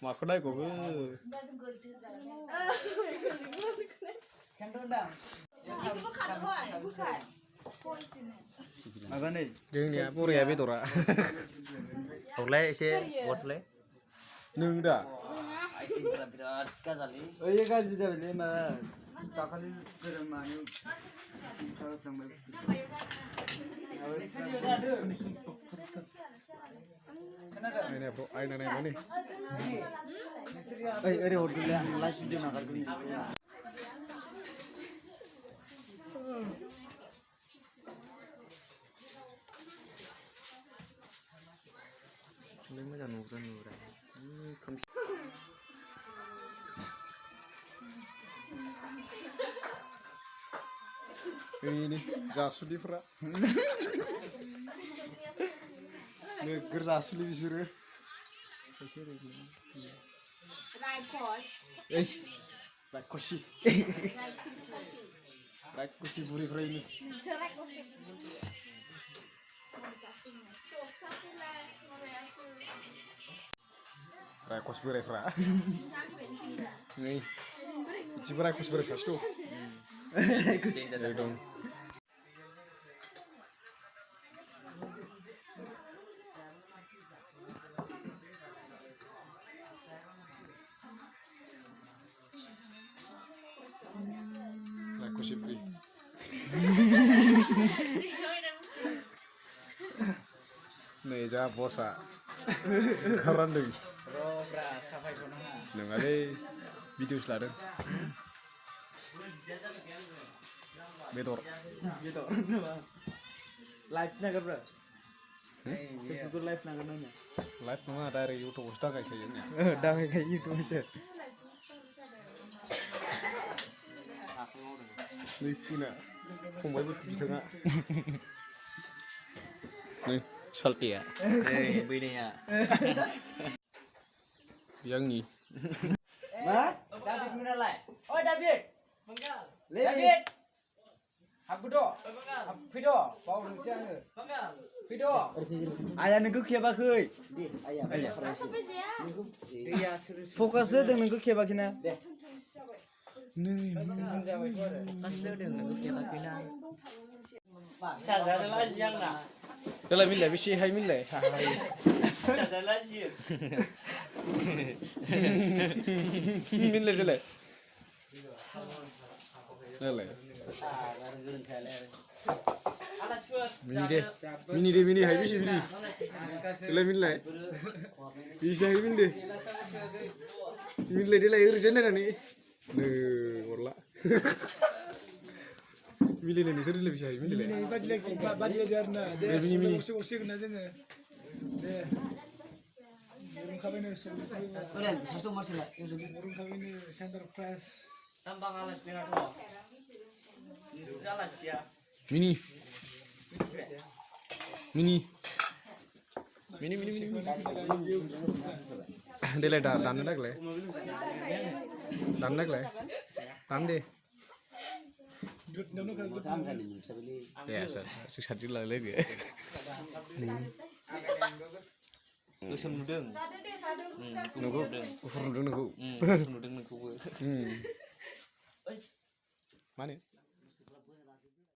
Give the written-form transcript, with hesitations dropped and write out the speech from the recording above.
Makan aja kok. Dia pura ya betul lah. Oleh sih, boleh. Nungda. Oh iya kan juga boleh mah. Tak kali kerana ini bro, aina nih mana? Ini hotel yang last dia nak kerja. Lima jangan nuran. Ini jasuli fra. Neger jasuli bisire. Raikoshi. Raikoshi buri fra ini. Raikos buri fra. Nih. Cipu raikos buri sastu. Raikos. Dong. Sipri. Neja bosa. Karan deh. Nengale video seladeng. Betor. Live nagar bro. Facebook live nagar nanya. Live nggak dari YouTube ustaz kayak kayaknya. Dah kayak YouTube sih. Nih sini, pembawa itu bisa nggak? Nih, salty ya. Begini ya. Yang ni. Ma? David mana lah? Oh David. David. Habudo. Fido. Bau nusian ke? Fido. Ayah nengku kiaba kui. Ayah. Fokusnya dengan nengku kiaba kina. Kasih udah nengku kiaba kina. Saja lah siang lah. Dalam mila, bisi hai mila. Saja lah siang. Mila dulu. Dulu. Mini hai bisi mini. Dalam mila. Bisi hai mila. Mila dulu urgent na ni. Orla. Mila ni sering lebih hai mila. Badi jarna. Deh, usik na jangan. Deh. Burung kawin ni semua. Kalian satu masih lah. Burung kawin ni center press. Tambang alas dengan lo. Jelas ya. Mini. Dele dan nak le. Dan nak le. Dan deh. Ya, susah juga lagi. Tusuk nudeng. Nunggu, nunggu. Mana?